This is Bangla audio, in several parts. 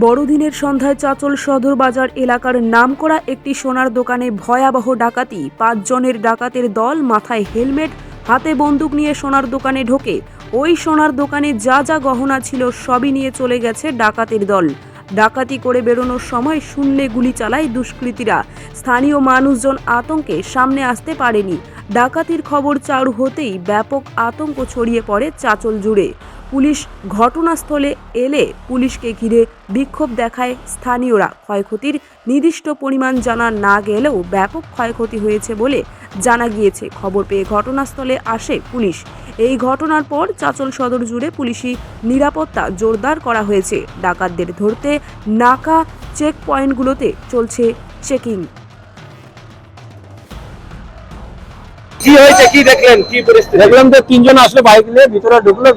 বড়দিনের সন্ধ্যায় চাঁচল সদর বাজার এলাকার নামকরা একটি সোনার দোকানে ভয়াবহ ডাকাতি। ৫ জনের ডাকাতের দল মাথায় হেলমেট, হাতে বন্দুক নিয়ে সোনার দোকানে ঢোকে। ওই সোনার দোকানে যা যা গহনা ছিল সবই নিয়ে চলে গেছে ডাকাতের দল। ডাকাতি করে বেরোনোর সময় শূন্যে গুলি চালায় দুষ্কৃতীরা। স্থানীয় মানুষজন আতঙ্কে সামনে আসতে পারেনি। ডাকাতির খবর চালু হতেই ব্যাপক আতঙ্ক ছড়িয়ে পড়ে চাঁচল জুড়ে। পুলিশ ঘটনাস্থলে এলে পুলিশকে ঘিরে বিক্ষোভ দেখায় স্থানীয়রা। ক্ষয়ক্ষতির নির্দিষ্ট পরিমাণ জানা না গেলেও ব্যাপক ক্ষয়ক্ষতি হয়েছে বলে জানা গিয়েছে। খবর পেয়ে ঘটনাস্থলে আসে পুলিশ। এই ঘটনার পর চাঁচল সদর জুড়ে পুলিশি নিরাপত্তা জোরদার করা হয়েছে। ডাকাতদের ধরতে নাকা চেক পয়েন্টগুলোতে চলছে চেকিং। কি হয়েছে, কি দেখলেন, কি পরিস্থিতি? দেখলাম তো তিনজন আসলে বাইক নিয়ে ভিতরে ঢুকলো,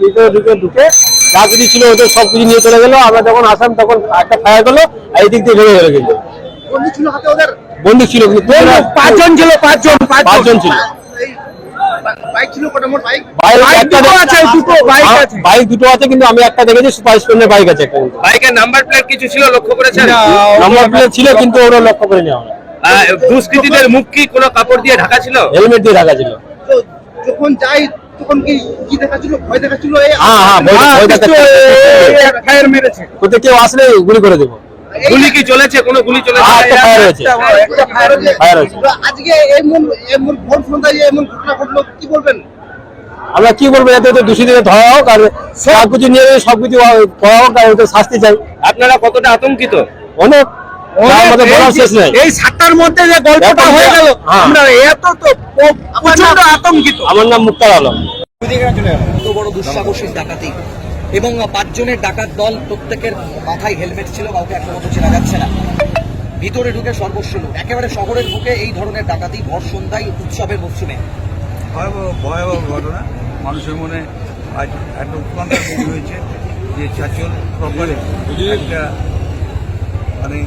ঢুকে যা কিছু ছিল ওদের সব কিছু নিয়ে চলে গেল। আমরা যখন আসলাম তখন একটা ফায়ার গেলো, এই দিক দিয়ে ভেঙে গেল। কিন্তু বন্দুক ছিল হাতে ওদের? বন্দুক ছিল, পাঁচজন ছিল। পাঁচজন ছিল। বাইক ছিল কটা? মোট বাইক বাইক দুটো আছে, কিন্তু আমি একটা দেখেছি সুপার স্প্লেন্ডার বাইক আছে একটা। বাইকের নাম্বার প্লেট কিছু ছিল, লক্ষ্য করেছেন? নাম্বার প্লেট ছিল, কিন্তু ওরা লক্ষ্য করে নেওয়া। দুষ্কৃতীদের মুখ কি কোনো কাপড় দিয়ে ঢাকা ছিল? হেলমেট দিয়ে ঢাকা ছিল। যখন যাই তখন কি দেখাচ্ছিল? ভয় দেখাচ্ছিল? ফায়ার মেরেছে। কোথাও কেউ আসলে গুলি করে দেবো। গুলি কি চলেছে? কোনো গুলি চলেছে? আজকে এমন ভোর সন্ধ্যায় এমন ঘটনা ঘটলো, কি বলবেন? আমরা কি বলবো, এতে তো দোষীদের ধরা হোক, আর সব কিছু নিয়ে সবকিছু করা হোক, আর ওদের শাস্তি চাই। আপনারা কতটা আতঙ্কিত? অনেক, বলার শেষ নেই। এই 7টার মধ্যে যে গল্পটা হয়ে গেল, আমরা এত তো প্রচন্ড আতঙ্কিত। আমার নাম মুক্তার আলম। এত বড় দুঃসাহসিক ডাকাতি এবং 5 জনের ডাকাত দল, প্রত্যেকের মাথায় হেলমেট ছিল, কাউকে একটা মতো চেনা যাচ্ছে না। ভিতরে ঢুকে সর্বস্ব লুট, একেবারে শহরের বুকে এই ধরনের ডাকাতি ভর সন্ধ্যায় উৎসবের মরশুমে। ভয়াবহ ঘটনা। মানুষের মনে আজ একটা উৎকণ্ঠা তৈরি হয়েছে যে চাঁচল প্রপারে একটা মানে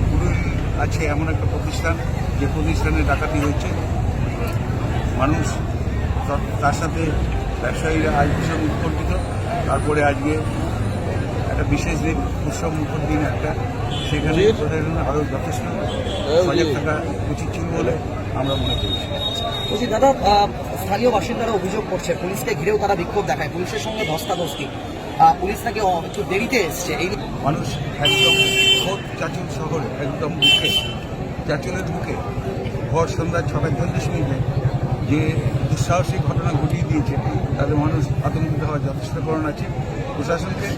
পুরুষ আছে এমন একটা প্রতিষ্ঠান, যে প্রতিষ্ঠানে ডাকাতি হয়েছে। মানুষ তার সাথে ব্যবসায়ীরা আজ ভীষণ উৎকণ্ঠিত। তারপরে আজকে একটা বিশেষ দিন, উৎসব মুখর দিন একটা, সেখানে প্রশাসন আরও যথেষ্ট সজাগ থাকা উচিত ছিল বলে আমরা মনে করছি। বলছি দাদা, স্থানীয় বাসিন্দারা অভিযোগ করছে পুলিশকে ঘিরেও তারা বিক্ষোভ দেখায়, পুলিশের সঙ্গে ধস্তাধস্তি, পুলিশ নাকি একটু দেরিতে এসছে। এই মানুষ একদম খোদ চাঁচল শহরে একদম বুকে, চাঁচলের বুকে ভোর সন্ধ্যা 6:40 যে দুঃসাহসিক ঘটনা ঘটিয়ে দিয়েছে, তাদের মানুষ আতঙ্কিত হওয়ার যথেষ্ট কারণ আছে। প্রশাসনকে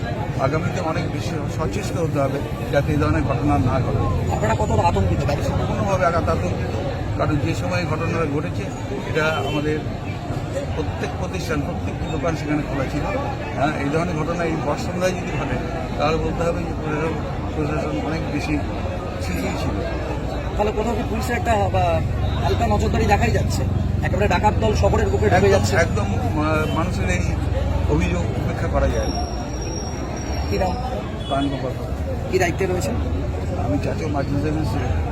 আগামীতে অনেক বেশি সচেষ্ট হতে হবে যাতে এই ধরনের ঘটনা না ঘটে। আপনারা কতটা আতঙ্কিত? সম্পূর্ণভাবে আতঙ্কিত, কারণ যে সময় ঘটনাটা ঘটেছে এটা আমাদের প্রত্যেক প্রতিষ্ঠান, প্রত্যেকটি দোকান সেখানে খোলা ছিল। হ্যাঁ, এই ধরনের ঘটনা এই ভর সন্ধ্যায় যদি ঘটে তাহলে বলতে হবে যে প্রশাসন অনেক বেশি শিথিল ছিল। তাহলে কোথাও কি পুলিশের একটা হালকা নজরদারি দেখাই যাচ্ছে? একেবারে ডাকাত দল শহরের বুকে ঢুকে যাচ্ছে। একদম মানুষের এই অভিযোগ উপেক্ষা করা যায় না। কি নাম? প্রাণ গোপাল। কি দায়িত্বে রয়েছে? আমি চাঁচল মার্চেন্ট সার্ভিসে